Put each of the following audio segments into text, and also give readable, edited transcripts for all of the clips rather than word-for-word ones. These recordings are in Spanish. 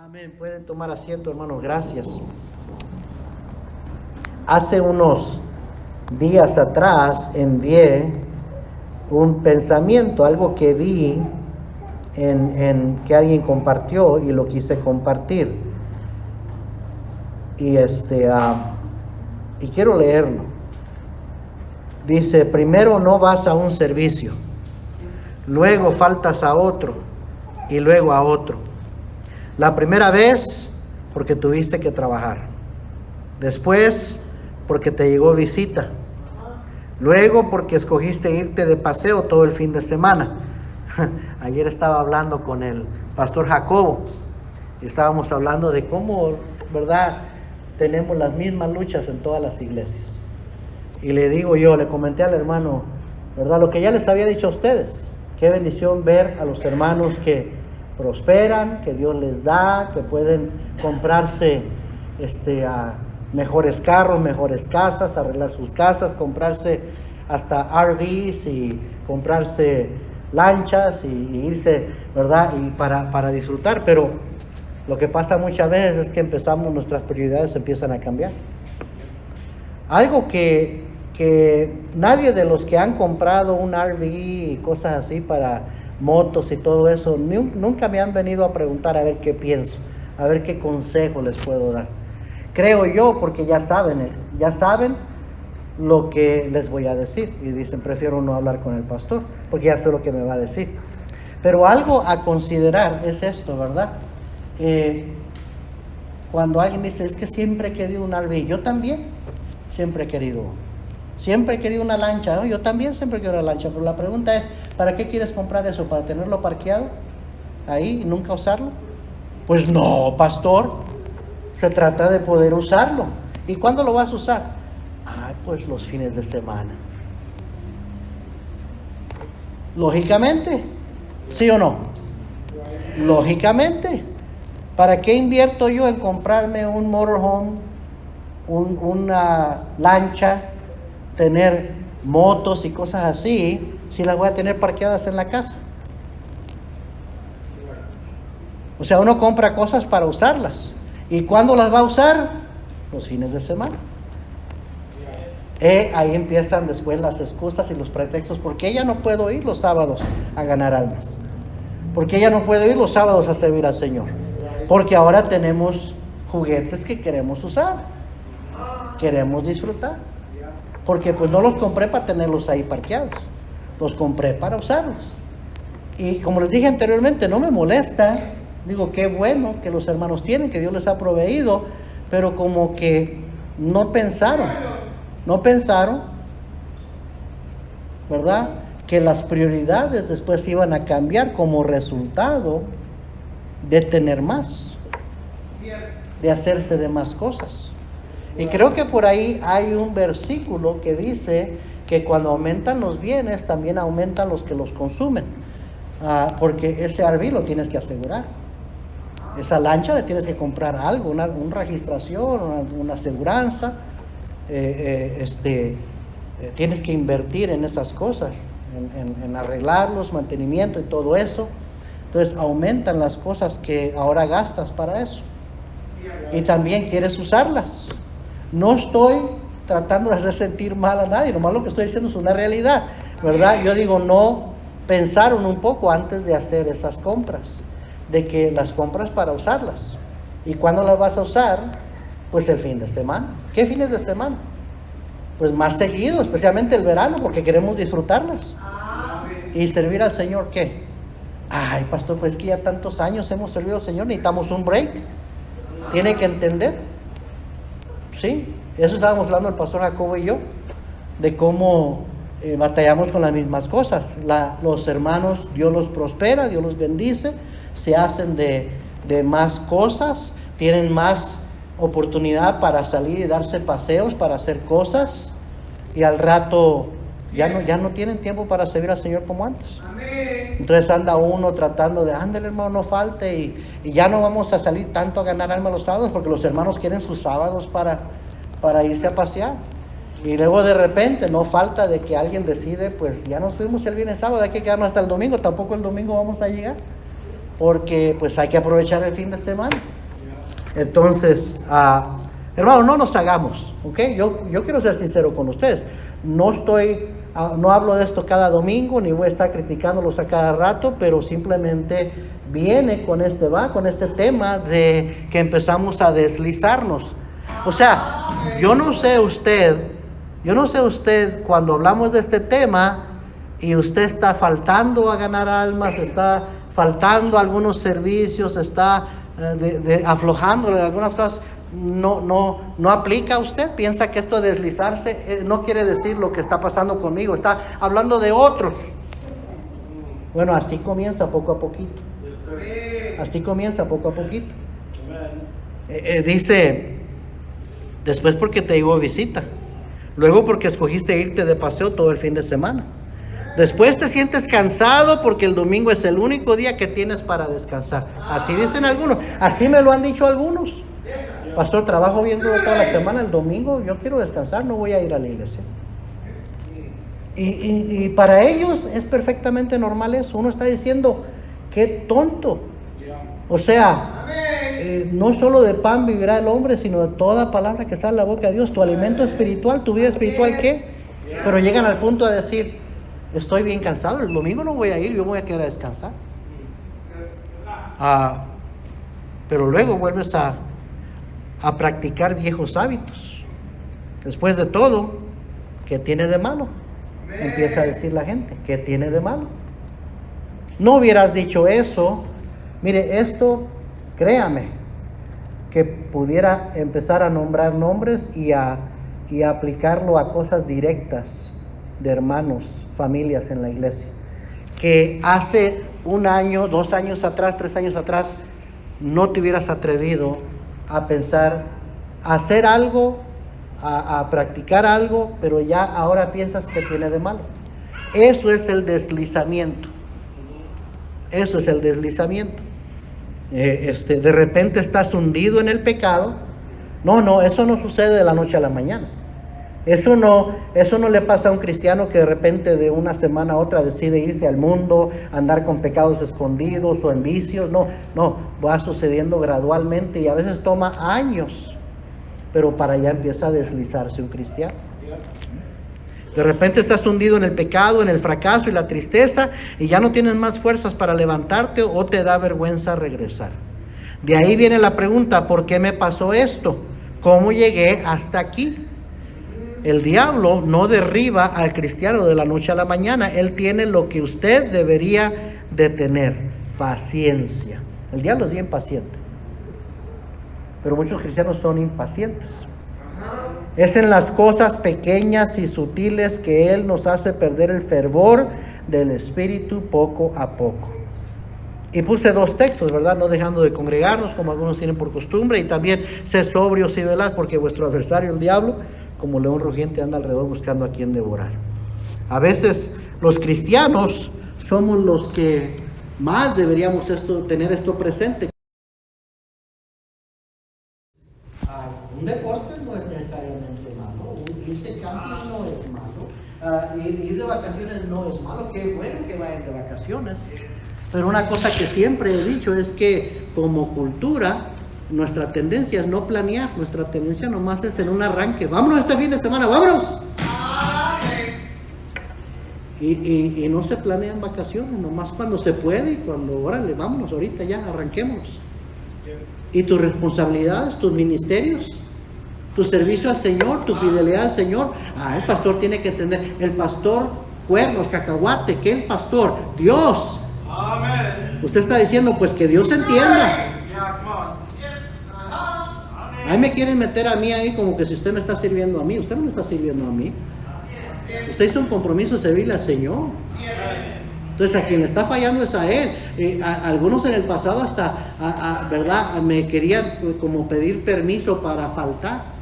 Amén. Pueden tomar asiento, hermanos. Gracias. Hace unos días atrás envié un pensamiento, algo que vi en que alguien compartió y lo quise compartir. Y quiero leerlo. Dice: primero no vas a un servicio, luego faltas a otro y luego a otro. La primera vez porque tuviste que trabajar, después porque te llegó visita, luego porque escogiste irte de paseo todo el fin de semana. Ayer estaba hablando con el pastor Jacobo y estábamos hablando de cómo, ¿verdad?, tenemos las mismas luchas en todas las iglesias. Y le comenté al hermano, ¿verdad?, lo que ya les había dicho a ustedes. Qué bendición ver a los hermanos que prosperan, que Dios les da, que pueden comprarse mejores carros, mejores casas, arreglar sus casas, comprarse hasta RVs y comprarse lanchas y irse, ¿verdad?, y para disfrutar. Pero lo que pasa muchas veces es que nuestras prioridades empiezan a cambiar. Algo que nadie de los que han comprado un RV y cosas así para motos y todo eso, nunca me han venido a preguntar a ver qué pienso, a ver qué consejo les puedo dar. Creo yo, porque ya saben lo que les voy a decir y dicen: prefiero no hablar con el pastor porque ya sé lo que me va a decir. Pero algo a considerar es esto, ¿verdad? Cuando alguien dice: es que siempre he querido un RV, yo también siempre he querido una lancha, ¿no? Yo también siempre quiero una lancha, pero la pregunta es: ¿para qué quieres comprar eso? ¿Para tenerlo parqueado ahí y nunca usarlo? Pues no, pastor, se trata de poder usarlo. ¿Y cuándo lo vas a usar? Pues los fines de semana. Lógicamente, ¿sí o no? Lógicamente. ¿Para qué invierto yo en comprarme un motorhome, una lancha, tener motos y cosas así, si las voy a tener parqueadas en la casa? O sea, uno compra cosas para usarlas. ¿Y cuándo las va a usar? Los fines de semana. Ahí empiezan después las excusas y los pretextos. ¿Por qué ella no puedo ir los sábados a ganar almas? ¿Por qué ella no puede ir los sábados a servir al Señor? Porque ahora tenemos juguetes que queremos usar, queremos disfrutar. Porque pues no los compré para tenerlos ahí parqueados, los compré para usarlos. Y como les dije anteriormente, no me molesta. Digo, qué bueno que los hermanos tienen, que Dios les ha proveído, pero como que no pensaron, ¿verdad?, que las prioridades después iban a cambiar como resultado de tener más, de hacerse de más cosas. Y creo que por ahí hay un versículo que dice que cuando aumentan los bienes, también aumentan los que los consumen. Porque ese RV lo tienes que asegurar. Esa lancha le tienes que comprar algo, una registración, una aseguranza. Tienes que invertir en esas cosas, en arreglarlos, mantenimiento y todo eso. Entonces aumentan las cosas que ahora gastas para eso. Y también quieres usarlas. No estoy tratando de hacer sentir mal a nadie, nomás lo que estoy diciendo es una realidad, ¿verdad? Yo digo, no pensaron un poco antes de hacer esas compras, de que las compras para usarlas. ¿Y cuándo las vas a usar? Pues el fin de semana. ¿Qué fines de semana? Pues más seguido, especialmente el verano, porque queremos disfrutarlas. ¿Y servir al Señor qué? Pastor, pues es que ya tantos años hemos servido al Señor, necesitamos un break. Tiene que entender. Sí, eso estábamos hablando el pastor Jacobo y yo, de cómo batallamos con las mismas cosas. Los hermanos, Dios los prospera, Dios los bendice, se hacen de más cosas, tienen más oportunidad para salir y darse paseos, para hacer cosas, y al rato ya no tienen tiempo para servir al Señor como antes. Entonces anda uno tratando de: ándale, hermano, no falte, y ya no vamos a salir tanto a ganar alma los sábados, porque los hermanos quieren sus sábados para irse a pasear. Y luego de repente no falta de que alguien decide: pues ya nos fuimos el viernes sábado, hay que quedarnos hasta el domingo, tampoco el domingo vamos a llegar. porque pues hay que aprovechar el fin de semana. Entonces, hermano, no nos hagamos, ¿ok? Yo quiero ser sincero con ustedes. No hablo de esto cada domingo, ni voy a estar criticándolos a cada rato, pero simplemente viene con este tema de que empezamos a deslizarnos. O sea, yo no sé usted cuando hablamos de este tema y usted está faltando a ganar almas, está faltando a algunos servicios, está aflojándole algunas cosas. No aplica a usted. Piensa que esto de deslizarse no quiere decir lo que está pasando conmigo, está hablando de otros. Bueno, así comienza poco a poquito. Dice, después porque te llegó visita, luego porque escogiste irte de paseo todo el fin de semana, después te sientes cansado porque el domingo es el único día que tienes para descansar. Así dicen algunos, así me lo han dicho algunos. Pastor, trabajo bien duro toda la semana, el domingo yo quiero descansar, no voy a ir a la iglesia. Y para ellos es perfectamente normal eso. Uno está diciendo, qué tonto. O sea, no solo de pan vivirá el hombre, sino de toda palabra que sale de la boca de Dios. Tu alimento espiritual, tu vida espiritual, ¿qué? Pero llegan al punto de decir, estoy bien cansado, el domingo no voy a ir, yo voy a quedar a descansar. Pero luego vuelves a practicar viejos hábitos. Después de todo, ¿qué tiene de malo? Empieza a decir la gente, ¿qué tiene de malo? No hubieras dicho eso. Mire, esto, créame, que pudiera empezar a nombrar nombres y a aplicarlo a cosas directas de hermanos, familias en la iglesia, que hace 1 año, 2 años atrás, 3 años atrás, no te hubieras atrevido a pensar, a hacer algo, a practicar algo, pero ya ahora piensas que tiene de malo. Eso es el deslizamiento. De repente estás hundido en el pecado. No, eso no sucede de la noche a la mañana. Eso no le pasa a un cristiano que de repente de una semana a otra decide irse al mundo, andar con pecados escondidos o en vicios. No, va sucediendo gradualmente y a veces toma años, pero para allá empieza a deslizarse un cristiano. De repente estás hundido en el pecado, en el fracaso y la tristeza, y ya no tienes más fuerzas para levantarte o te da vergüenza regresar. De ahí viene la pregunta, ¿por qué me pasó esto? ¿Cómo llegué hasta aquí? El diablo no derriba al cristiano de la noche a la mañana. Él tiene lo que usted debería de tener: paciencia. El diablo es bien paciente, pero muchos cristianos son impacientes. Es en las cosas pequeñas y sutiles que Él nos hace perder el fervor del Espíritu poco a poco. Y puse 2 textos, ¿verdad? No dejando de congregarnos como algunos tienen por costumbre, y también sed sobrios y velad, porque vuestro adversario el diablo, como león rugiente, anda alrededor buscando a quien devorar. A veces los cristianos somos los que más deberíamos tener esto presente. Un deporte no es necesariamente malo, irse camping no es malo, ir de vacaciones no es malo. Qué bueno que vayan de vacaciones, pero una cosa que siempre he dicho es que como cultura nuestra tendencia es no planear, nuestra tendencia nomás es en un arranque. Vámonos este fin de semana, vámonos. Y no se planean vacaciones, nomás cuando se puede y cuando, órale, vámonos ahorita ya, arranquémonos. Y tus responsabilidades, tus ministerios, tu servicio al Señor, tu fidelidad al Señor. El pastor tiene que entender, el pastor cuernos, cacahuate, que el pastor, Dios. Amén. Usted está diciendo, pues que Dios entienda. Ahí me quieren meter a mí ahí como que si usted me está sirviendo a mí. Usted no me está sirviendo a mí. Usted hizo un compromiso de servirle al Señor. Entonces a quien le está fallando es a Él. Algunos en el pasado hasta, ¿verdad? Me querían como pedir permiso para faltar.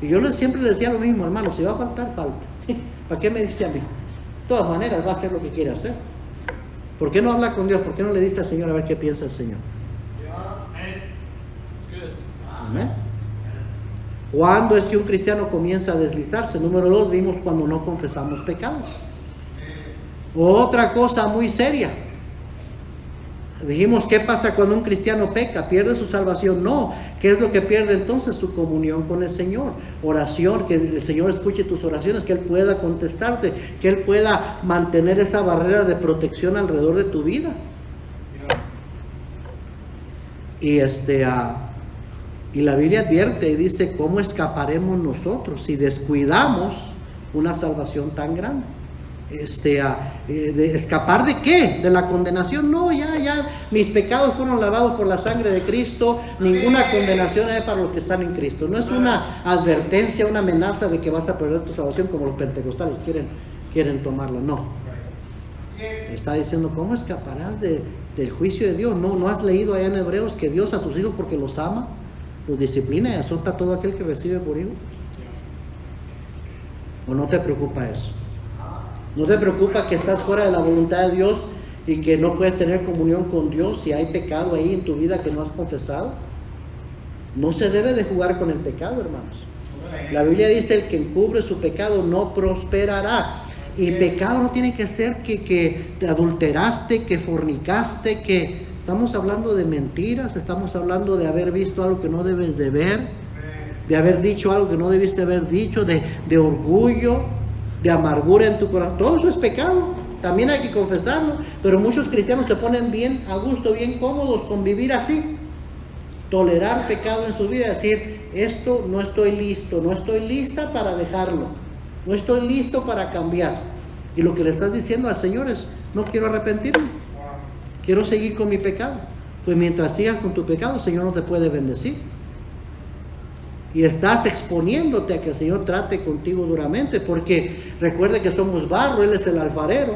Y yo siempre les decía lo mismo, hermano, si va a faltar, falta. ¿Para qué me dice a mí? De todas maneras va a hacer lo que quiere hacer. ¿Por qué no habla con Dios? ¿Por qué no le dice al Señor a ver qué piensa el Señor? Amén. ¿Cuándo es que un cristiano comienza a deslizarse? Número 2, vimos cuando no confesamos pecados. Otra cosa muy seria. Dijimos, ¿qué pasa cuando un cristiano peca? ¿Pierde su salvación? No. ¿Qué es lo que pierde entonces? Su comunión con el Señor. Oración, que el Señor escuche tus oraciones, que Él pueda contestarte, que Él pueda mantener esa barrera de protección alrededor de tu vida. Y la Biblia advierte y dice, ¿cómo escaparemos nosotros si descuidamos una salvación tan grande? ¿De escapar de qué? ¿De la condenación? No, ya, mis pecados fueron lavados por la sangre de Cristo, ninguna condenación hay para los que están en Cristo. No es una advertencia, una amenaza de que vas a perder tu salvación como los pentecostales quieren tomarlo, no. Está diciendo, ¿cómo escaparás del juicio de Dios? No has leído allá en Hebreos que Dios a sus hijos, porque los ama, los disciplina y azota a todo aquel que recibe por hijo. ¿O no te preocupa eso? ¿No te preocupa que estás fuera de la voluntad de Dios y que no puedes tener comunión con Dios si hay pecado ahí en tu vida que no has confesado? No se debe de jugar con el pecado, hermanos. La Biblia dice, el que encubre su pecado no prosperará. Y pecado no tiene que ser que te adulteraste, que fornicaste, que estamos hablando de mentiras, estamos hablando de haber visto algo que no debes de ver, de haber dicho algo que no debiste haber dicho, de orgullo, de amargura en tu corazón. Todo eso es pecado, también hay que confesarlo, pero muchos cristianos se ponen bien a gusto, bien cómodos con vivir así, tolerar pecado en su vida, decir, esto no estoy listo, no estoy lista para dejarlo, no estoy listo para cambiar. Y lo que le estás diciendo al Señor es, no quiero arrepentirme, quiero seguir con mi pecado. Pues mientras sigas con tu pecado, el Señor no te puede bendecir. Y estás exponiéndote a que el Señor trate contigo duramente, porque recuerde que somos barro, Él es el alfarero,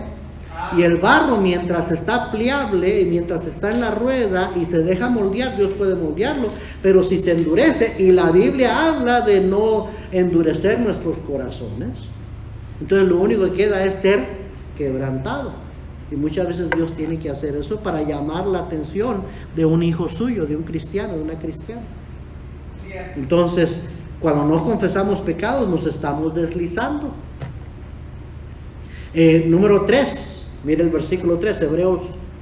y el barro mientras está pliable y mientras está en la rueda y se deja moldear, Dios puede moldearlo, pero si se endurece, y la Biblia habla de no endurecer nuestros corazones, entonces lo único que queda es ser quebrantado, y muchas veces Dios tiene que hacer eso para llamar la atención de un hijo suyo, de un cristiano, de una cristiana. Entonces, cuando no confesamos pecados, nos estamos deslizando. Número 3, mire el versículo 3, Hebreos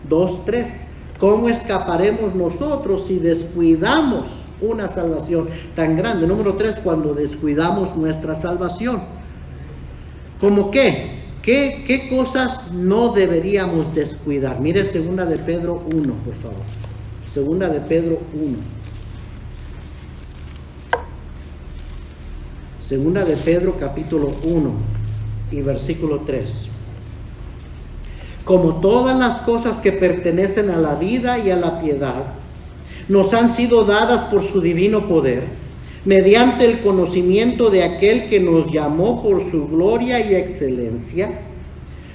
2:3. ¿Cómo escaparemos nosotros si descuidamos una salvación tan grande? Número 3, cuando descuidamos nuestra salvación. ¿Cómo qué? ¿Qué cosas no deberíamos descuidar? Mire 2 de Pedro 1, por favor. 2 de Pedro 1. Segunda de Pedro capítulo 1 y versículo 3. Como todas las cosas que pertenecen a la vida y a la piedad nos han sido dadas por su divino poder, mediante el conocimiento de aquel que nos llamó por su gloria y excelencia,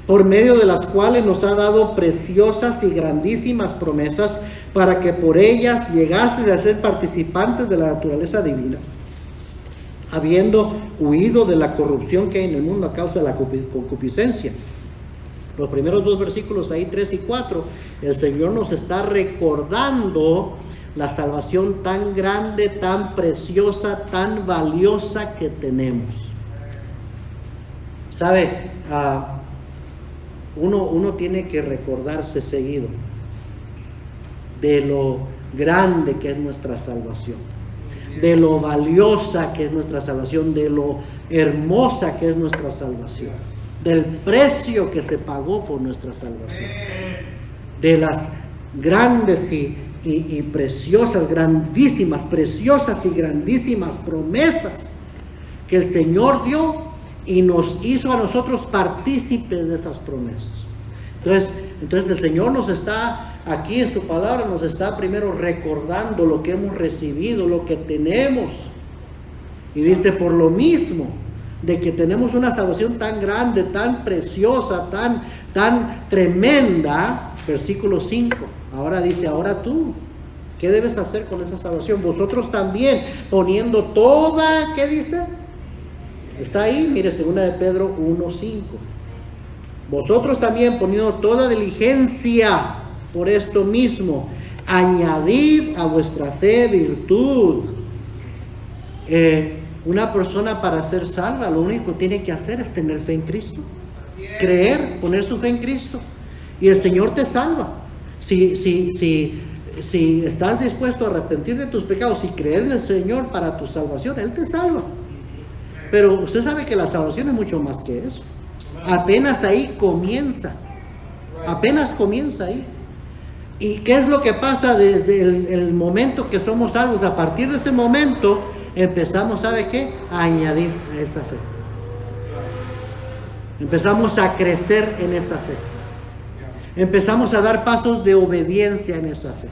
por medio de las cuales nos ha dado preciosas y grandísimas promesas, para que por ellas llegases a ser participantes de la naturaleza divina, habiendo huido de la corrupción que hay en el mundo a causa de la concupiscencia. Los primeros dos versículos ahí, 3 y 4, el Señor nos está recordando la salvación tan grande, tan preciosa, tan valiosa que tenemos. ¿Sabe? Uno tiene que recordarse seguido de lo grande que es nuestra salvación, de lo valiosa que es nuestra salvación, de lo hermosa que es nuestra salvación, del precio que se pagó por nuestra salvación, de las grandes y preciosas, grandísimas, preciosas y grandísimas promesas que el Señor dio y nos hizo a nosotros partícipes de esas promesas. Entonces el Señor nos está aquí en su palabra, nos está primero recordando lo que hemos recibido, lo que tenemos. Y dice, por lo mismo de que tenemos una salvación tan grande, tan preciosa, tan tremenda, versículo 5, ahora dice, ahora tú, ¿qué debes hacer con esa salvación? Vosotros también, poniendo toda, ¿qué dice? Está ahí, mire, 2 de Pedro 1:5. Vosotros también, poniendo toda diligencia por esto mismo, añadid a vuestra fe virtud. Una persona para ser salva, lo único que tiene que hacer es tener fe en Cristo, creer, poner su fe en Cristo, y el Señor te salva. Si estás dispuesto a arrepentir de tus pecados y creer en el Señor para tu salvación, Él te salva. Pero usted sabe que la salvación es mucho más que eso. Apenas ahí comienza. Apenas comienza ahí. ¿Y qué es lo que pasa desde el momento que somos salvos? A partir de ese momento empezamos, ¿sabe qué? A añadir a esa fe. Empezamos a crecer en esa fe. Empezamos a dar pasos de obediencia en esa fe.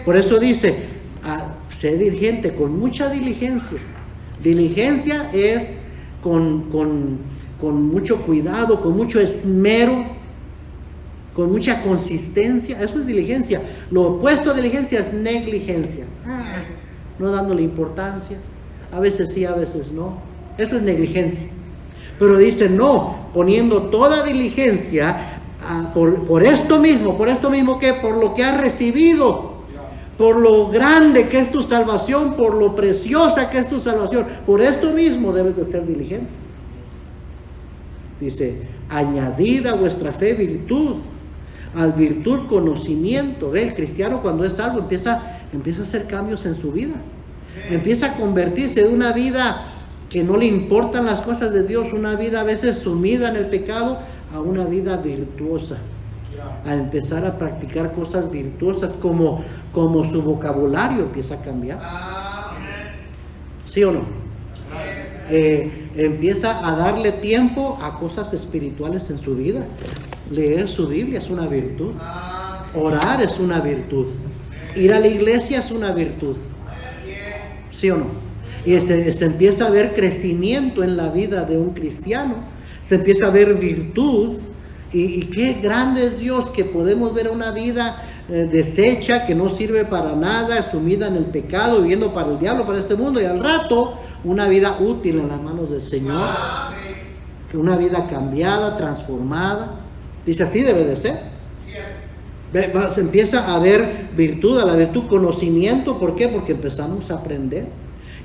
Por eso dice, sé diligente, con mucha diligencia. Diligencia es con mucho cuidado, con mucho esmero, con mucha consistencia. Eso es diligencia. Lo opuesto a diligencia es negligencia. No dándole importancia. A veces sí, a veces no. Eso es negligencia. Pero dice no, poniendo toda diligencia por esto mismo que por lo que has recibido, por lo grande que es tu salvación, por lo preciosa que es tu salvación, por esto mismo debes de ser diligente. Dice, añadid a vuestra fe virtud, al virtud conocimiento. Ve, el cristiano cuando es salvo empieza a hacer cambios en su vida, empieza a convertirse de una vida que no le importan las cosas de Dios, una vida a veces sumida en el pecado, a una vida virtuosa, a empezar a practicar cosas virtuosas, como su vocabulario empieza a cambiar. ¿Sí o no? Empieza a darle tiempo a cosas espirituales en su vida. Leer su Biblia es una virtud. Orar es una virtud. Ir a la iglesia es una virtud. ¿Sí o no? Y se empieza a ver crecimiento en la vida de un cristiano. Se empieza a ver virtud. Y qué grande es Dios, que podemos ver una vida deshecha, que no sirve para nada, sumida en el pecado, viviendo para el diablo, para este mundo, y al rato una vida útil en las manos del Señor. Una vida cambiada, transformada. Dice, así debe de ser. Se empieza a ver virtud, a la virtud conocimiento. ¿Por qué? Porque empezamos a aprender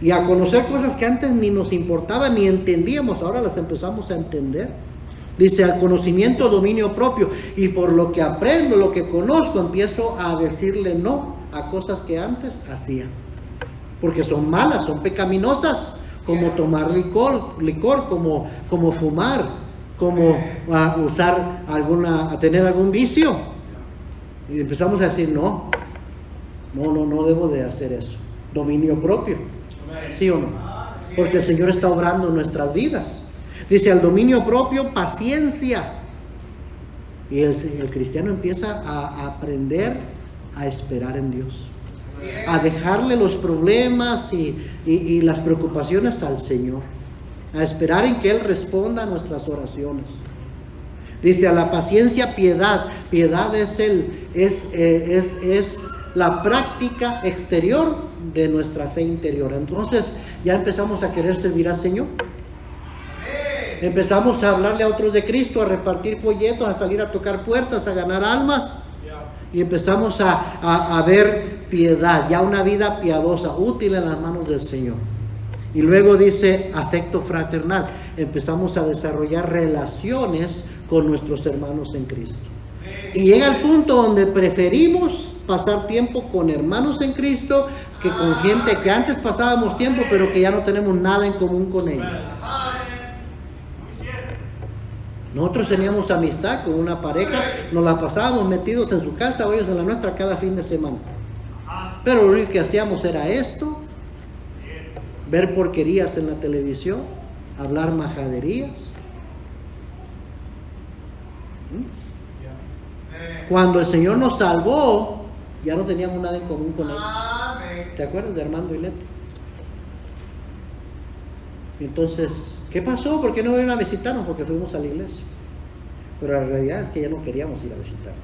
y a conocer cosas que antes ni nos importaban ni entendíamos, ahora las empezamos a entender. Dice, al conocimiento, dominio propio, y por lo que aprendo, lo que conozco, empiezo a decirle no a cosas que antes hacía, porque son malas, son pecaminosas, como tomar licor, como fumar, como a tener algún vicio. Y empezamos a decir no debo de hacer eso. Dominio propio, ¿sí o no? Porque el Señor está obrando en nuestras vidas. Dice, al dominio propio, paciencia. Y el cristiano empieza a aprender a esperar en Dios, a dejarle los problemas y las preocupaciones al Señor, a esperar en que Él responda a nuestras oraciones. Dice, a la paciencia, piedad. Piedad es la práctica exterior de nuestra fe interior. Entonces ya empezamos a querer servir al Señor. Empezamos a hablarle a otros de Cristo, a repartir folletos, a salir a tocar puertas, a ganar almas. Y empezamos a ver piedad, ya una vida piadosa, útil en las manos del Señor. Y luego dice afecto fraternal. Empezamos a desarrollar relaciones con nuestros hermanos en Cristo. Y llega el punto donde preferimos pasar tiempo con hermanos en Cristo que con gente que antes pasábamos tiempo, pero que ya no tenemos nada en común con ellos. Nosotros teníamos amistad con una pareja, nos la pasábamos metidos en su casa o ellos en la nuestra cada fin de semana. Pero lo único que hacíamos era esto, ver porquerías en la televisión, hablar majaderías. Cuando el Señor nos salvó, ya no teníamos nada en común con Él. ¿Te acuerdas de Armando y Leti? Entonces, ¿qué pasó? ¿Por qué no vinieron a visitarnos? Porque fuimos a la iglesia. Pero la realidad es que ya no queríamos ir a visitarnos.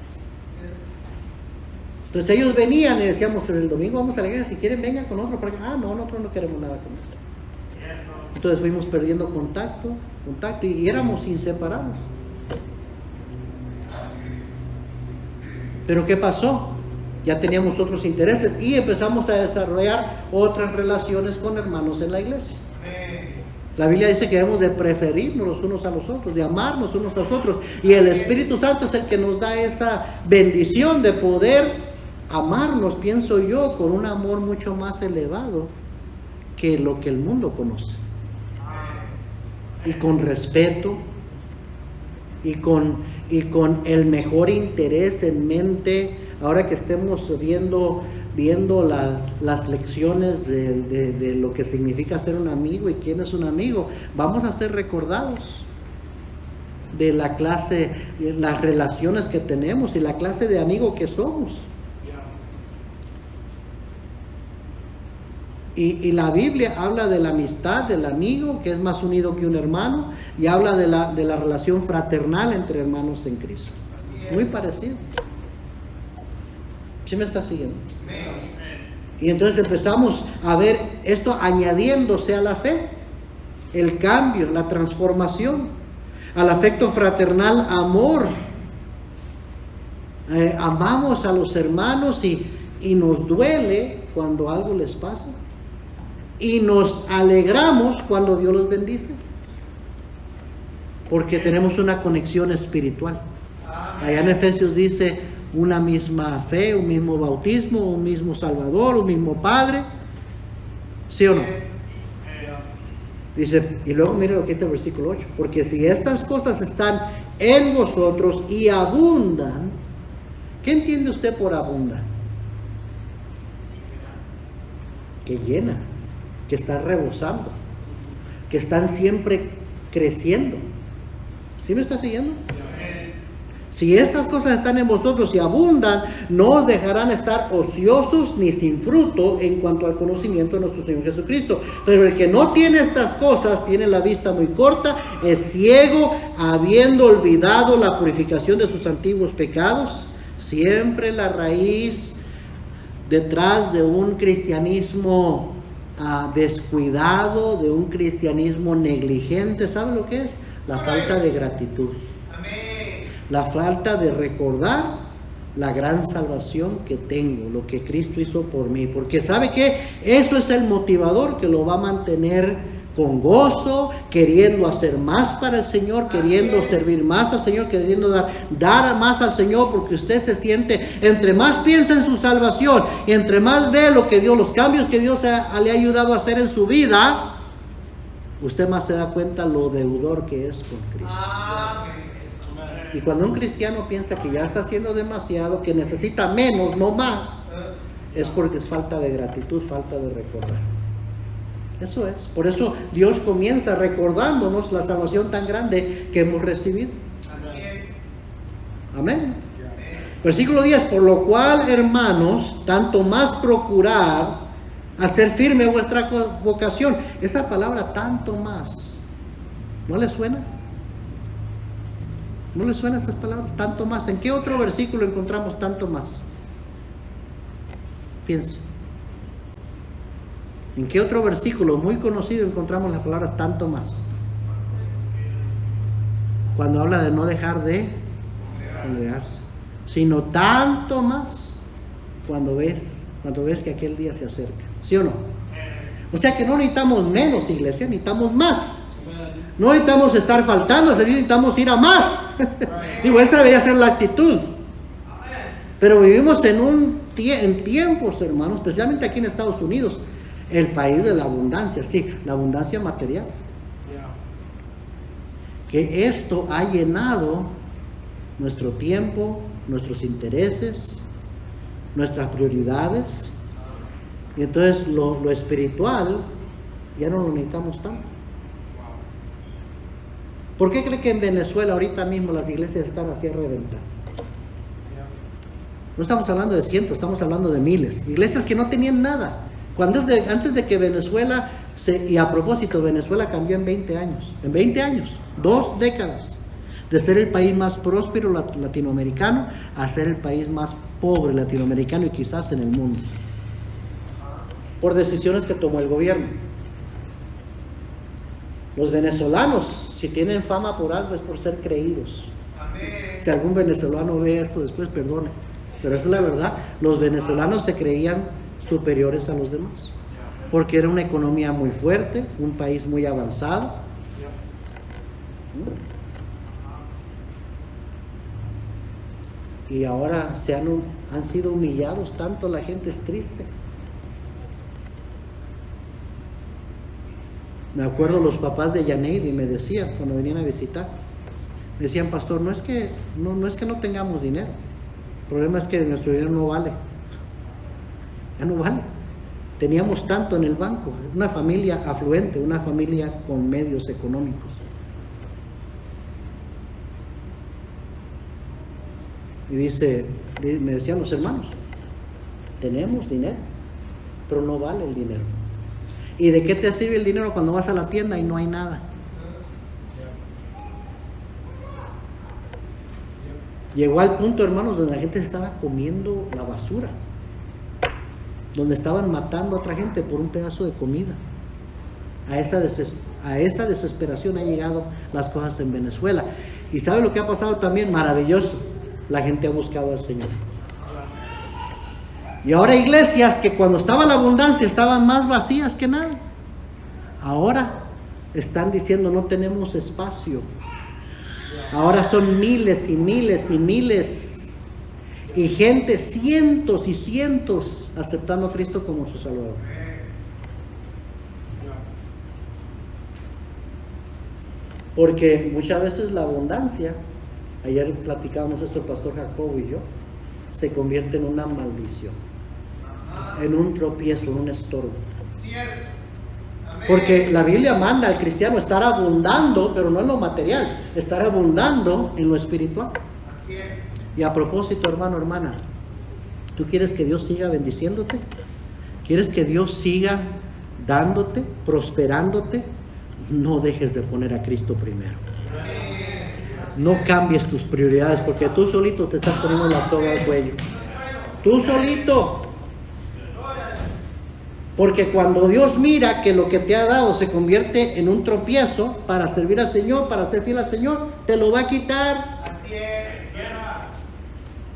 Entonces ellos venían y decíamos, el domingo vamos a la iglesia, si quieren vengan con nosotros. No, nosotros no queremos nada con esto. Entonces fuimos perdiendo contacto y éramos inseparables. Pero ¿qué pasó? Ya teníamos otros intereses y empezamos a desarrollar otras relaciones con hermanos en la iglesia. La Biblia dice que debemos de preferirnos los unos a los otros, de amarnos unos a los otros. Y el Espíritu Santo es el que nos da esa bendición de poder amarnos, pienso yo, con un amor mucho más elevado que lo que el mundo conoce. Y con respeto, y con el mejor interés en mente. Ahora que estemos viendo las lecciones de lo que significa ser un amigo y quién es un amigo, vamos a ser recordados de la clase, de las relaciones que tenemos y la clase de amigo que somos. Y la Biblia habla de la amistad del amigo, que es más unido que un hermano, y habla de la relación fraternal entre hermanos en Cristo. Muy parecido. ¿Sí me está siguiendo? Y entonces empezamos a ver esto añadiéndose a la fe, el cambio, la transformación, al afecto fraternal, amor. Amamos a los hermanos y nos duele cuando algo les pasa. Y nos alegramos cuando Dios los bendice. Porque tenemos una conexión espiritual. Allá en Efesios dice una misma fe, un mismo bautismo, un mismo Salvador, un mismo Padre. ¿Sí o no? Dice, y luego mire lo que dice el versículo 8. Porque si estas cosas están en vosotros y abundan, ¿qué entiende usted por abundan? Que llena, que está rebosando, que están siempre creciendo. ¿Sí me está siguiendo? Si estas cosas están en vosotros y abundan, no os dejarán estar ociosos ni sin fruto en cuanto al conocimiento de nuestro Señor Jesucristo. Pero el que no tiene estas cosas tiene la vista muy corta, es ciego, habiendo olvidado la purificación de sus antiguos pecados. Siempre la raíz detrás de un cristianismo descuidado, de un cristianismo negligente, ¿sabe lo que es? La falta de gratitud. La falta de recordar la gran salvación que tengo, lo que Cristo hizo por mí. Porque ¿sabe qué? Eso es el motivador que lo va a mantener con gozo, queriendo hacer más para el Señor, queriendo servir más al Señor, queriendo dar más al Señor, porque usted se siente, entre más piensa en su salvación, y entre más ve lo que Dios, los cambios que Dios le ha ayudado a hacer en su vida, usted más se da cuenta lo deudor que es con Cristo. Y cuando un cristiano piensa que ya está haciendo demasiado, que necesita menos, no más, es porque es falta de gratitud, falta de recordar. Eso es. Por eso Dios comienza recordándonos la salvación tan grande que hemos recibido. Amén. Versículo 10. Por lo cual, hermanos, tanto más procurad hacer firme vuestra vocación. Esa palabra, tanto más, ¿no le suena? ¿No le suenan esas palabras? Tanto más. ¿En qué otro versículo encontramos tanto más? Piensa. ¿En qué otro versículo muy conocido encontramos la palabra tanto más? Cuando habla de no dejar de congregarse, sino tanto más cuando ves que aquel día se acerca. ¿Sí o no? O sea que no necesitamos menos, iglesia, necesitamos más. No necesitamos estar faltando, necesitamos ir a más. Digo, esa debería ser la actitud. Pero vivimos en tiempos, hermanos, especialmente aquí en Estados Unidos, el país de la abundancia, sí, la abundancia material. Que esto ha llenado nuestro tiempo, nuestros intereses, nuestras prioridades. Y entonces lo espiritual ya no lo necesitamos tanto. ¿Por qué cree que en Venezuela ahorita mismo las iglesias están así a reventar? No estamos hablando de cientos, estamos hablando de miles. Iglesias que no tenían nada. Antes de que Venezuela, y a propósito, Venezuela cambió en 20 años. En 20 años, 2 décadas. De ser el país más próspero latinoamericano a ser el país más pobre latinoamericano y quizás en el mundo. Por decisiones que tomó el gobierno. Los venezolanos, si tienen fama por algo, es por ser creídos. Si algún venezolano ve esto después, perdone, pero esa es la verdad. Los venezolanos se creían superiores a los demás. porque era una economía muy fuerte, un país muy avanzado. Y ahora han sido humillados tanto, la gente es triste. Me acuerdo los papás de Yaneidi me decían cuando venían a visitar, me decían, pastor, no es que no tengamos dinero, el problema es que nuestro dinero no vale, ya no vale. Teníamos tanto en el banco, una familia afluente, una familia con medios económicos. Y me decían los hermanos, tenemos dinero, pero no vale el dinero. ¿Y de qué te sirve el dinero cuando vas a la tienda y no hay nada? Llegó al punto, hermanos, donde la gente estaba comiendo la basura, donde estaban matando a otra gente por un pedazo de comida. A esa desesperación han llegado las cosas en Venezuela. ¿Y sabe lo que ha pasado también? Maravilloso. La gente ha buscado al Señor. Y ahora iglesias que cuando estaba la abundancia estaban más vacías que nada, ahora están diciendo no tenemos espacio. Ahora son miles y miles y miles, y gente, cientos y cientos aceptando a Cristo como su Salvador. Porque muchas veces la abundancia, ayer platicábamos esto el pastor Jacobo y yo, se convierte en una maldición, en un tropiezo, en un estorbo. Porque la Biblia manda al cristiano estar abundando, pero no en lo material, estar abundando en lo espiritual. Y a propósito, hermano, hermana, ¿tú quieres que Dios siga bendiciéndote? ¿Quieres que Dios siga dándote, prosperándote? No dejes de poner a Cristo primero. No cambies tus prioridades, porque tú solito te estás poniendo la soga al cuello. Tú solito. Porque cuando Dios mira que lo que te ha dado se convierte en un tropiezo para servir al Señor, para ser fiel al Señor, te lo va a quitar. Así es.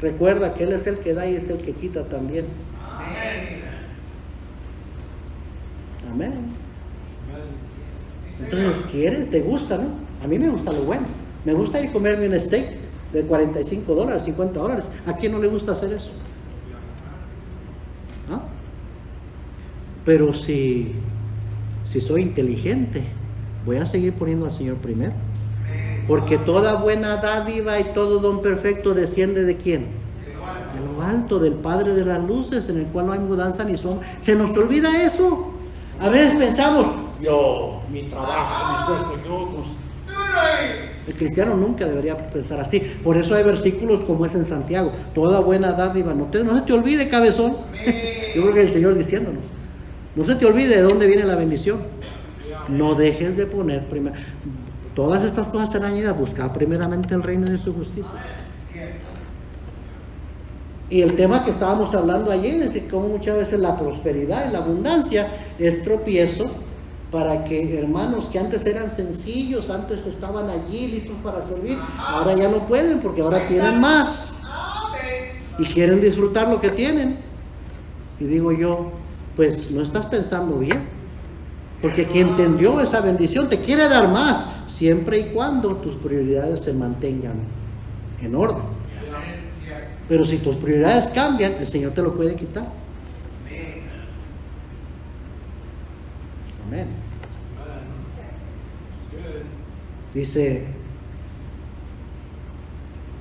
Recuerda que Él es el que da y es el que quita también. Amén. Amén. Entonces, ¿quieres? ¿Te gusta, no? A mí me gusta lo bueno. Me gusta ir a comerme un steak de $45, $50. ¿A quién no le gusta hacer eso? ¿Ah? Pero si soy inteligente, voy a seguir poniendo al Señor primero. Porque toda buena dádiva y todo don perfecto desciende ¿de quién? De lo alto, del Padre de las luces, en el cual no hay mudanza ni sombra. Se nos olvida eso. A veces pensamos, mi trabajo, mi esfuerzo, yo. El cristiano nunca debería pensar así. Por eso hay versículos como es en Santiago: toda buena dádiva, no se te olvide, cabezón. Yo creo que el Señor diciéndonos, no se te olvide de dónde viene la bendición. No dejes de poner primero. Todas estas cosas serán añadidas. Buscar primeramente el reino de su justicia. Y el tema que estábamos hablando ayer es de cómo muchas veces la prosperidad y la abundancia es tropiezo para que hermanos que antes eran sencillos, antes estaban allí listos para servir, ahora ya no pueden porque ahora tienen más y quieren disfrutar lo que tienen. Y digo yo, pues no estás pensando bien, porque quien te dio esa bendición te quiere dar más, siempre y cuando tus prioridades se mantengan en orden. Pero si tus prioridades cambian, el Señor te lo puede quitar. Amén. Dice,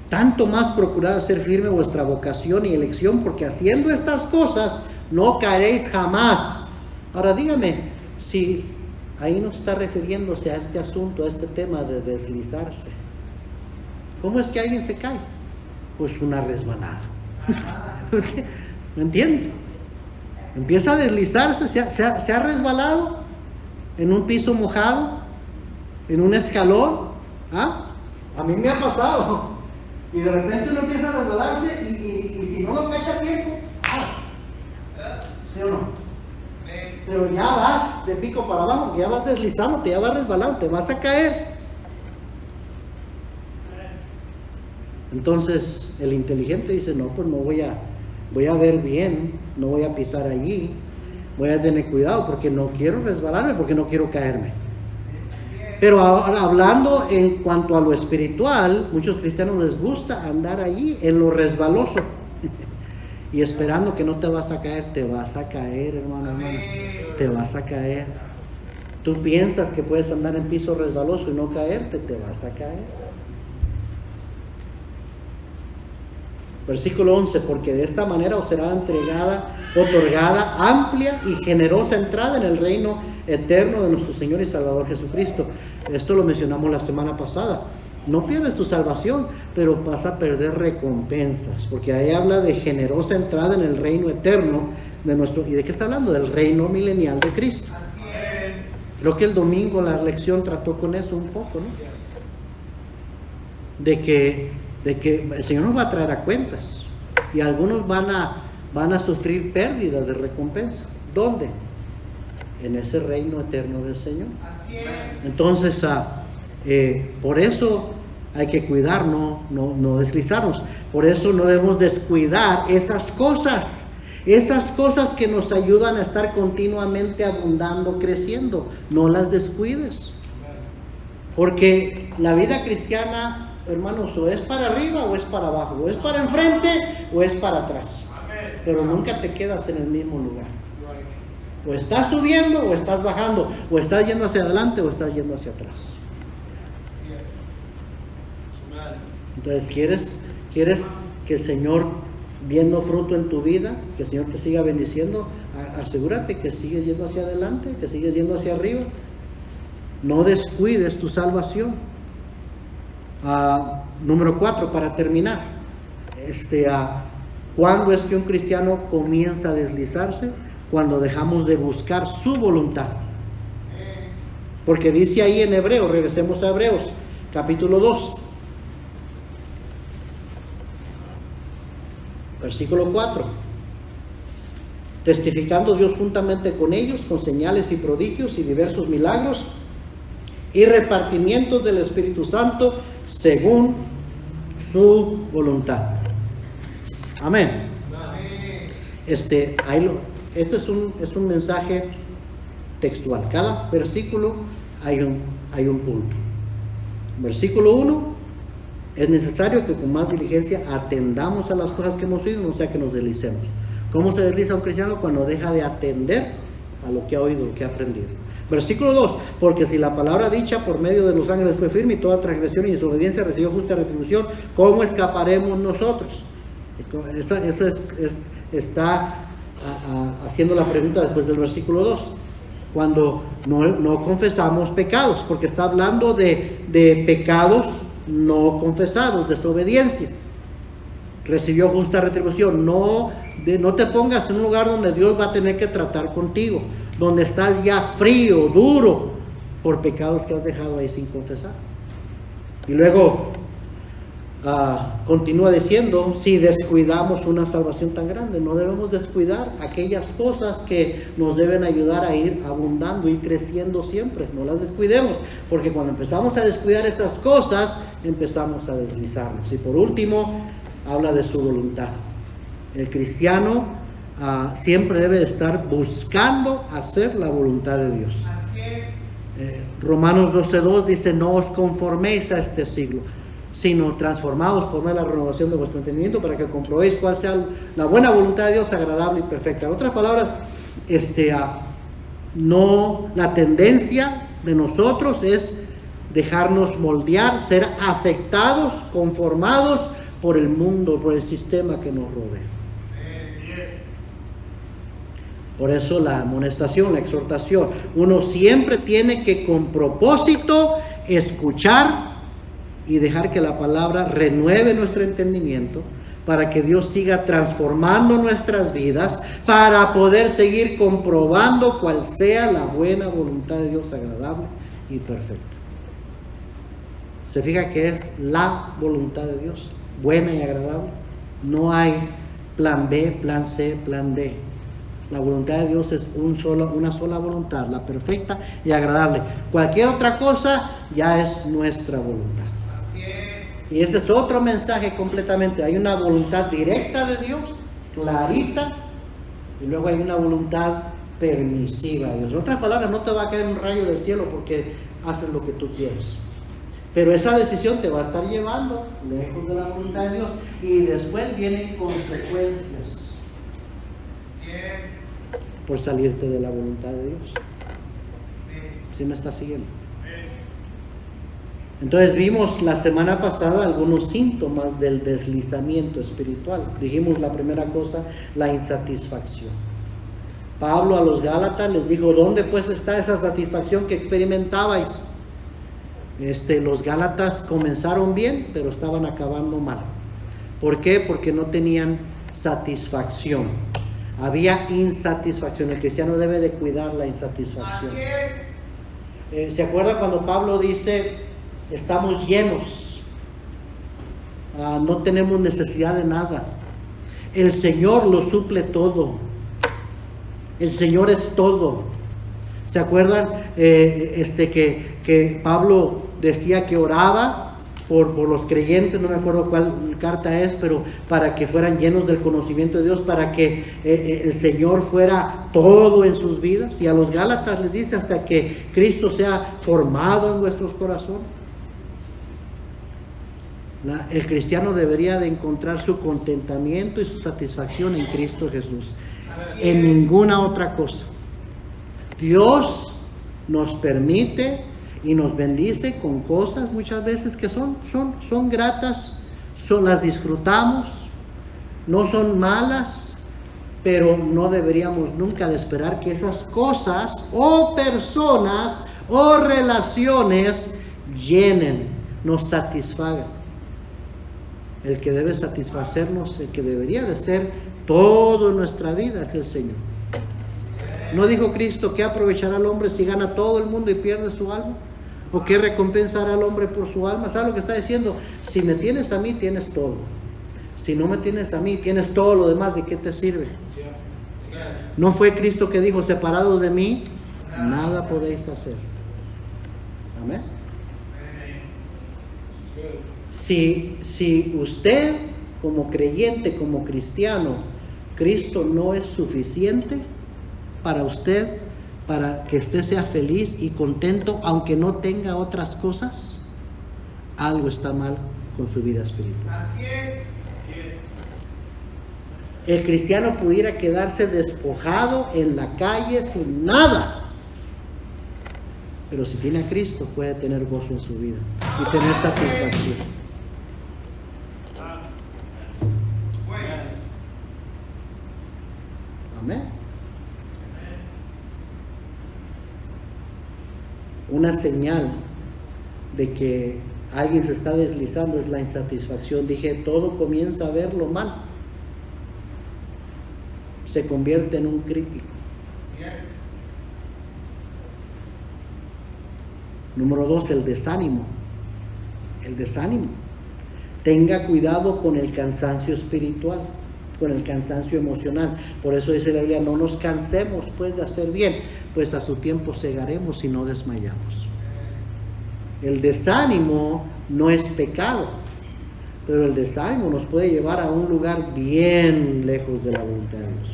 tanto más procurad hacer firme vuestra vocación y elección, porque haciendo estas cosas no caeréis jamás. Ahora dígame, si ahí no está refiriéndose a este asunto, a este tema de deslizarse. ¿Cómo es que alguien se cae? Pues una resbalada. ¿Me entiende? Empieza a deslizarse, se ha resbalado en un piso mojado, en un escalón. ¿Ah? A mí me ha pasado. Y de repente uno empieza a resbalarse y si no lo cacha a tiempo, ¿sí o no? Pero ya vas de pico para abajo, ya vas deslizándote, ya vas resbalando, te vas a caer. Entonces el inteligente dice, no, pues no voy a ver bien, no voy a pisar allí, Voy a tener cuidado porque no quiero resbalarme, porque no quiero caerme. Pero ahora, hablando en cuanto a lo espiritual, muchos cristianos les gusta andar allí en lo resbaloso y esperando que no te vas a caer. Te vas a caer, hermano, hermano. Te vas a caer. Tú piensas que puedes andar en piso resbaloso y no caerte, te vas a caer. Versículo 11, porque de esta manera os será otorgada amplia y generosa entrada en el reino eterno de nuestro Señor y Salvador Jesucristo. Esto lo mencionamos la semana pasada. No pierdes tu salvación, pero vas a perder recompensas, porque ahí habla de generosa entrada en el reino eterno de nuestro. ¿Y de qué está hablando? Del reino milenial de Cristo. Creo que el domingo la lección trató con eso un poco, ¿no? De que el Señor nos va a traer a cuentas y algunos van a sufrir pérdida de recompensa. ¿Dónde? En ese reino eterno del Señor. Así es. Entonces, por eso hay que cuidar, no deslizarnos. Por eso no debemos descuidar esas cosas que nos ayudan a estar continuamente abundando, creciendo. No las descuides. Porque la vida cristiana, hermanos, o es para arriba o es para abajo, o es para enfrente o es para atrás. Pero nunca te quedas en el mismo lugar. O estás subiendo o estás bajando, o estás yendo hacia adelante o estás yendo hacia atrás. Entonces, ¿quieres que el Señor, viendo fruto en tu vida, que el Señor te siga bendiciendo? Asegúrate que sigues yendo hacia adelante, que sigues yendo hacia arriba. No descuides tu salvación. Número 4, para terminar. ¿Cuándo es que un cristiano comienza a deslizarse? Cuando dejamos de buscar su voluntad. Porque dice ahí en Hebreos, regresemos a Hebreos, capítulo 2, versículo 4. Testificando Dios juntamente con ellos, con señales y prodigios y diversos milagros y repartimientos del Espíritu Santo según su voluntad. Amén. Este es un mensaje textual. Cada versículo hay un punto. Versículo 1: es necesario que con más diligencia atendamos a las cosas que hemos oído, no sea que nos deslicemos. ¿Cómo se desliza un cristiano? Cuando deja de atender a lo que ha oído, lo que ha aprendido. Versículo 2: porque si la palabra dicha por medio de los ángeles fue firme y toda transgresión y desobediencia recibió justa retribución, ¿cómo escaparemos nosotros? Eso está haciendo la pregunta después del versículo 2. Cuando no confesamos pecados, porque está hablando de pecados no confesados, desobediencia. Recibió justa retribución. No te pongas en un lugar donde Dios va a tener que tratar contigo, donde estás ya frío, duro, por pecados que has dejado ahí sin confesar. Y luego continúa diciendo, si descuidamos una salvación tan grande, no debemos descuidar aquellas cosas que nos deben ayudar a ir abundando, ir creciendo siempre. No las descuidemos, porque cuando empezamos a descuidar esas cosas, empezamos a deslizarnos. Y por último, habla de su voluntad. El cristiano siempre debe estar buscando hacer la voluntad de Dios. Romanos 12:2 dice, no os conforméis a este siglo, sino transformados por la renovación de vuestro entendimiento, para que comprobéis cuál sea la buena voluntad de Dios, agradable y perfecta. En otras palabras, la tendencia de nosotros es dejarnos moldear, ser afectados, conformados por el mundo, por el sistema que nos rodea. Por eso la amonestación, la exhortación, uno siempre tiene que con propósito escuchar y dejar que la palabra renueve nuestro entendimiento, para que Dios siga transformando nuestras vidas, para poder seguir comprobando cuál sea la buena voluntad de Dios, agradable y perfecta. Se fija que es la voluntad de Dios, buena y agradable. No hay plan B, plan C, plan D. La voluntad de Dios es una sola voluntad, la perfecta y agradable. Cualquier otra cosa ya es nuestra voluntad. Y ese es otro mensaje completamente. Hay una voluntad directa de Dios, clarita, y luego hay una voluntad permisiva a Dios. En otras palabras, no te va a caer un rayo del cielo porque haces lo que tú quieres. Pero esa decisión te va a estar llevando lejos de la voluntad de Dios y después vienen consecuencias por salirte de la voluntad de Dios. ¿Sí me está siguiendo? Entonces vimos la semana pasada algunos síntomas del deslizamiento espiritual. Dijimos la primera cosa, la insatisfacción. Pablo a los Gálatas les dijo, ¿dónde pues está esa satisfacción que experimentabais? Los Gálatas comenzaron bien, pero estaban acabando mal. ¿Por qué? Porque no tenían satisfacción. Había insatisfacción. El cristiano debe de cuidar la insatisfacción. ¿Se acuerda cuando Pablo dice, estamos llenos? No tenemos necesidad de nada. El Señor lo suple todo. El Señor es todo. ¿Se acuerdan que Pablo decía que oraba por los creyentes? No me acuerdo cuál carta es, pero para que fueran llenos del conocimiento de Dios, para que el Señor fuera todo en sus vidas. Y a los Gálatas les dice, hasta que Cristo sea formado en vuestros corazones. El cristiano debería de encontrar su contentamiento y su satisfacción en Cristo Jesús, en ninguna otra cosa. Dios nos permite y nos bendice con cosas muchas veces que son gratas, las disfrutamos, no son malas, pero no deberíamos nunca de esperar que esas cosas o personas o relaciones llenen, nos satisfagan. El que debe satisfacernos, el que debería de ser todo en nuestra vida es el Señor. ¿No dijo Cristo que aprovechará al hombre si gana todo el mundo y pierde su alma? ¿O qué recompensará al hombre por su alma? ¿Sabe lo que está diciendo? Si me tienes a mí, tienes todo. Si no me tienes a mí, tienes todo lo demás. ¿De qué te sirve? ¿No fue Cristo que dijo, separados de mí, nada podéis hacer? Amén. Si usted como creyente, como cristiano, Cristo no es suficiente para usted, para que usted sea feliz y contento, aunque no tenga otras cosas, algo está mal con su vida espiritual. Así es. El cristiano pudiera quedarse despojado en la calle sin nada, pero si tiene a Cristo puede tener gozo en su vida y tener satisfacción. Amén. Una señal de que alguien se está deslizando es la insatisfacción. Dije, todo comienza a verlo mal. Se convierte en un crítico. Número 2, el desánimo. El desánimo. Tenga cuidado con el cansancio espiritual, con el cansancio emocional. Por eso dice la Biblia, no nos cansemos pues de hacer bien, pues a su tiempo segaremos y no desmayamos. El desánimo no es pecado, pero el desánimo nos puede llevar a un lugar bien lejos de la voluntad de Dios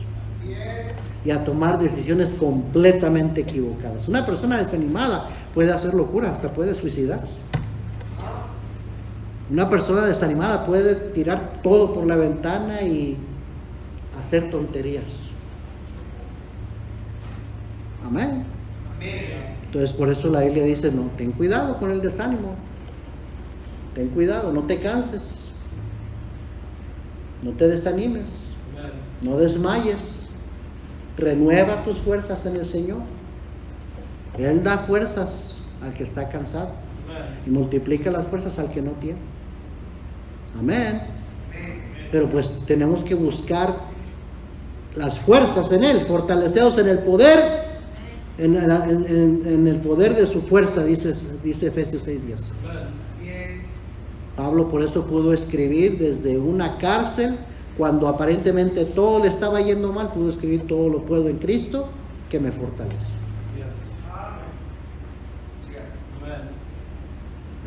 y a tomar decisiones completamente equivocadas. Una persona desanimada puede hacer locura, hasta puede suicidarse. Una persona desanimada puede tirar todo por la ventana y hacer tonterías. Amén. Entonces por eso la Biblia dice, no, ten cuidado con el desánimo. Ten cuidado, no te canses. No te desanimes. No desmayes. Renueva tus fuerzas en el Señor. Él da fuerzas al que está cansado y multiplica las fuerzas al que no tiene. Amén. Pero pues tenemos que buscar las fuerzas en Él, fortalecedos en el poder, en el poder de su fuerza, dice Efesios 6:10. Pablo por eso pudo escribir desde una cárcel, cuando aparentemente todo le estaba yendo mal, pudo escribir, todo lo puedo en Cristo que me fortalece.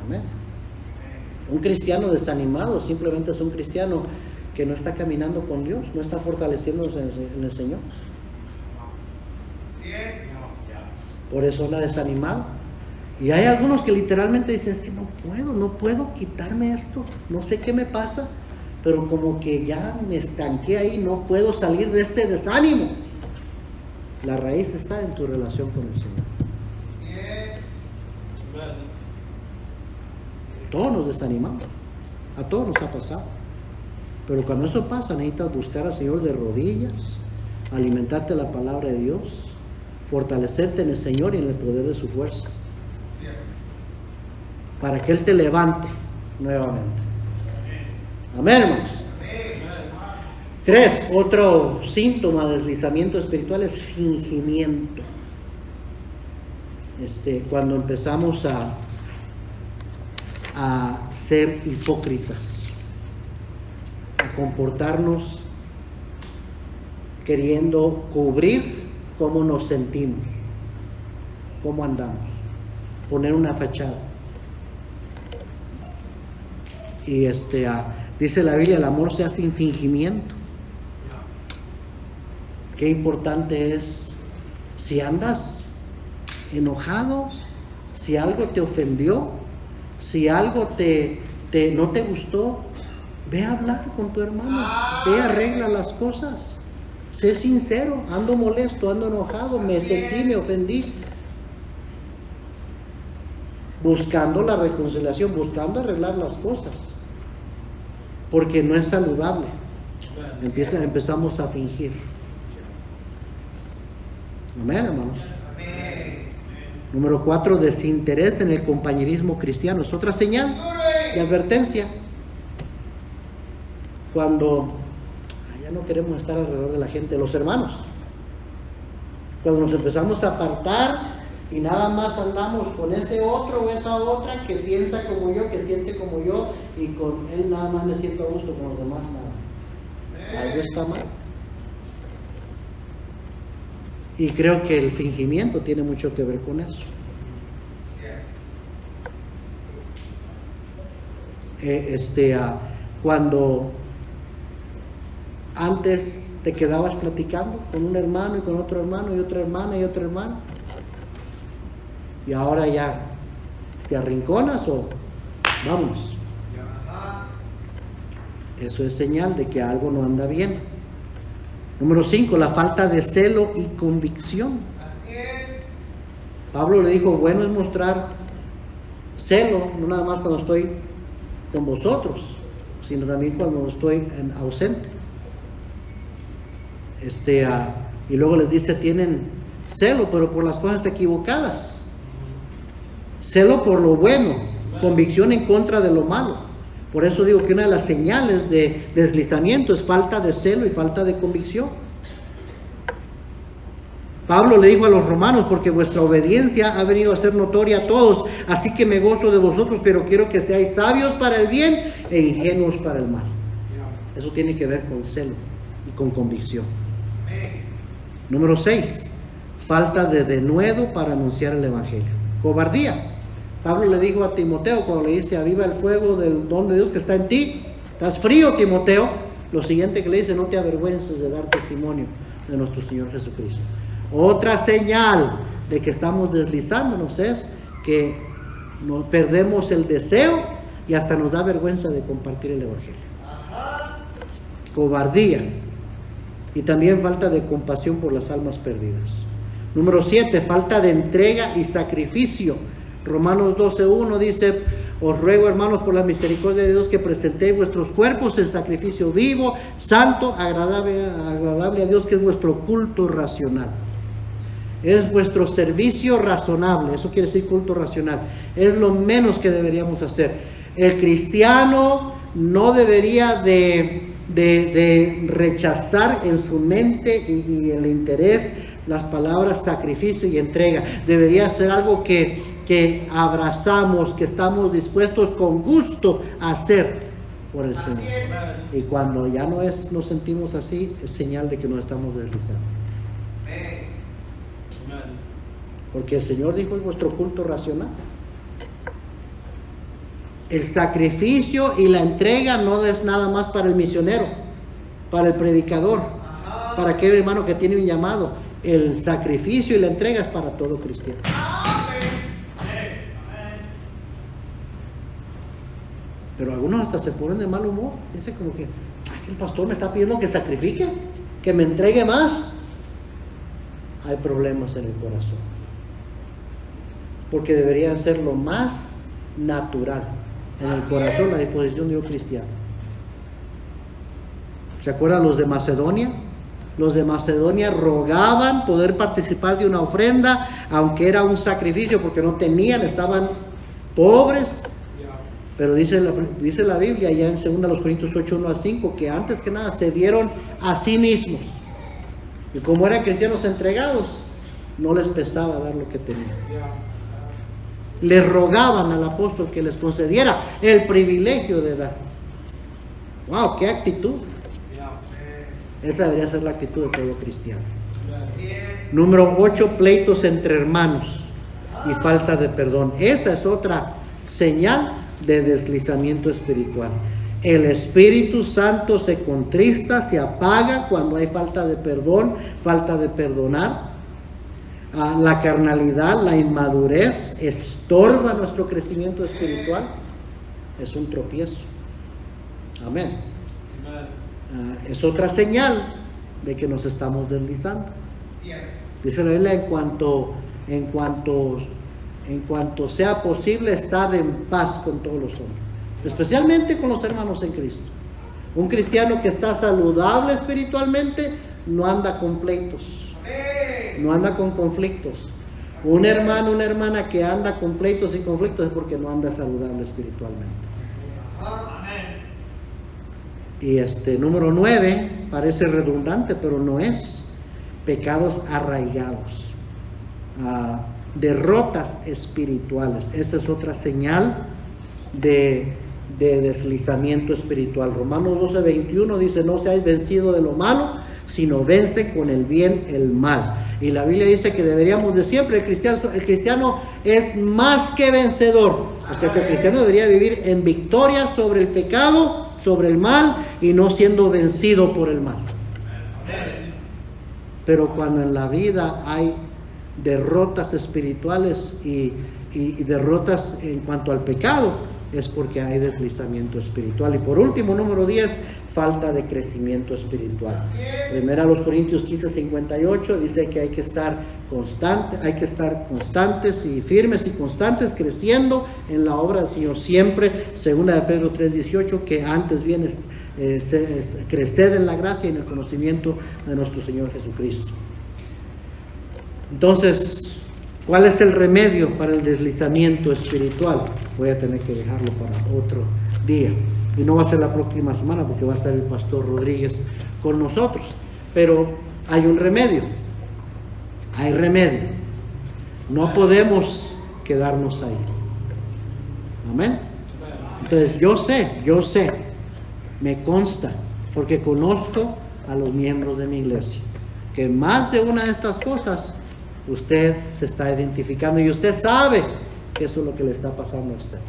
Amén. Un cristiano desanimado simplemente es un cristiano que no está caminando con Dios, no está fortaleciéndose en el Señor. Por eso anda desanimado. Y hay algunos que literalmente dicen, es que no puedo quitarme esto, no sé qué me pasa, pero como que ya me estanqué ahí, no puedo salir de este desánimo. La raíz está en tu relación con el Señor. Todos nos desanimamos, a todos nos ha pasado. Pero cuando eso pasa, necesitas buscar al Señor de rodillas, alimentarte de la palabra de Dios, fortalecerte en el Señor y en el poder de su fuerza, para que Él te levante nuevamente. Amén, hermanos. 3, otro síntoma de deslizamiento espiritual es fingimiento. Cuando empezamos a ser hipócritas, a comportarnos queriendo cubrir cómo nos sentimos, cómo andamos, poner una fachada. Y dice la Biblia, el amor se hace sin fingimiento. Qué importante es, si andas enojado, si algo te ofendió, si algo no te gustó, ve a hablar con tu hermano, ve a arreglar las cosas, sé sincero, ando molesto, ando enojado, me sentí, me ofendí, buscando la reconciliación, buscando arreglar las cosas, porque no es saludable. Empezamos a fingir. Amén, hermanos. Número 4, desinterés en el compañerismo cristiano. Es otra señal de advertencia. Cuando ya no queremos estar alrededor de la gente, los hermanos. Cuando nos empezamos a apartar y nada más andamos con ese otro o esa otra que piensa como yo, que siente como yo, y con él nada más me siento a gusto, con los demás nada. Algo está mal. Y creo que el fingimiento tiene mucho que ver con eso. Cuando antes te quedabas platicando con un hermano y con otro hermano y otra hermana y otro hermano, y ahora ya te arrinconas o vámonos. Eso es señal de que algo no anda bien. Número 5, la falta de celo y convicción. Así es. Pablo le dijo, bueno es mostrar celo, no nada más cuando estoy con vosotros, sino también cuando estoy ausente. Y luego les dice, tienen celo, pero por las cosas equivocadas. Celo por lo bueno, convicción en contra de lo malo. Por eso digo que una de las señales de deslizamiento es falta de celo y falta de convicción. Pablo le dijo a los romanos, porque vuestra obediencia ha venido a ser notoria a todos, así que me gozo de vosotros, pero quiero que seáis sabios para el bien e ingenuos para el mal. Eso tiene que ver con celo y con convicción. Número 6, falta de denuedo para anunciar el evangelio. Cobardía. Pablo le dijo a Timoteo cuando le dice, aviva el fuego del don de Dios que está en ti. Estás frío, Timoteo. Lo siguiente que le dice, no te avergüences de dar testimonio de nuestro Señor Jesucristo. Otra señal de que estamos deslizándonos es que nos perdemos el deseo y hasta nos da vergüenza de compartir el evangelio. Cobardía. Y también falta de compasión por las almas perdidas. Número 7, falta de entrega y sacrificio. Romanos 12:1 dice, os ruego hermanos por la misericordia de Dios que presentéis vuestros cuerpos en sacrificio vivo, santo, agradable a Dios, que es vuestro culto racional. Es vuestro servicio razonable, eso quiere decir culto racional. Es lo menos que deberíamos hacer. El cristiano no debería de rechazar en su mente y el interés las palabras sacrificio y entrega. Debería ser algo que abrazamos, que estamos dispuestos con gusto a hacer por el Señor. Y cuando ya nos sentimos así, es señal de que nos estamos deslizando. Porque el Señor dijo, es vuestro culto racional. El sacrificio y la entrega no es nada más para el misionero, para el predicador, para aquel hermano que tiene un llamado. el sacrificio y la entrega es para todo cristiano. Pero algunos hasta se ponen de mal humor. Dice como que, ay, el pastor me está pidiendo que sacrifique, que me entregue más. Hay problemas en el corazón. Porque debería ser lo más natural en el corazón, la disposición de un cristiano. ¿Se acuerdan los de Macedonia? Los de Macedonia rogaban poder participar de una ofrenda, aunque era un sacrificio, porque no tenían, estaban pobres. Pero dice la Biblia ya en 2 Corintios 8, 1 a 5, que antes que nada se dieron a sí mismos. Y como eran cristianos entregados, no les pesaba dar lo que tenían. Le rogaban al apóstol que les concediera el privilegio de dar. ¡Wow! ¡Qué actitud! Esa debería ser la actitud de todo cristiano. Número 8, pleitos entre hermanos y falta de perdón. Esa es otra señal de deslizamiento espiritual. El Espíritu Santo se contrista, se apaga cuando hay falta de perdón, falta de perdonar. La carnalidad, la inmadurez estorba nuestro crecimiento espiritual. Es un tropiezo. Amén. Es otra señal de que nos estamos deslizando. Dice la Biblia, en cuanto sea posible, estar en paz con todos los hombres, especialmente con los hermanos en Cristo. Un cristiano que está saludable espiritualmente no anda con pleitos, no anda con conflictos. Un hermano, una hermana que anda con pleitos y conflictos es porque no anda saludable espiritualmente. Y número 9 parece redundante, pero no es. Pecados arraigados, derrotas espirituales. Esa es otra señal de deslizamiento espiritual. Romanos 12, 21 dice: no seáis vencidos de lo malo, sino vence con el bien el mal. Y la Biblia dice que deberíamos de siempre, el cristiano es más que vencedor. O sea que el cristiano debería vivir en victoria sobre el pecado, sobre el mal, y no siendo vencido por el mal. Pero cuando en la vida hay derrotas espirituales y derrotas en cuanto al pecado, es porque hay deslizamiento espiritual. Y por último, número 10, falta de crecimiento espiritual. Primera a los Corintios 15, 58 dice que hay que estar constantes y firmes y constantes, creciendo en la obra del Señor siempre. Segunda de Pedro 3, 18, que antes bien crecer en la gracia y en el conocimiento de nuestro Señor Jesucristo. Entonces, ¿cuál es el remedio para el deslizamiento espiritual? Voy a tener que dejarlo para otro día. Y no va a ser la próxima semana porque va a estar el pastor Rodríguez con nosotros. Pero hay un remedio. Hay remedio. No podemos quedarnos ahí. Amén. Entonces yo sé, me consta, porque conozco a los miembros de mi iglesia, que más de una de estas cosas usted se está identificando y usted sabe que eso es lo que le está pasando a usted.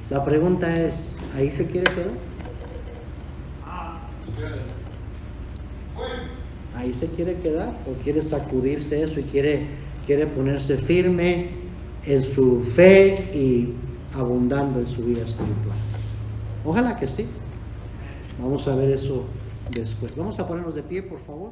La pregunta es, ¿ahí se quiere quedar? ¿Ahí se quiere quedar o quiere sacudirse eso y quiere ponerse firme en su fe y abundando en su vida espiritual? Ojalá que sí. Vamos a ver eso después. Vamos a ponernos de pie, por favor.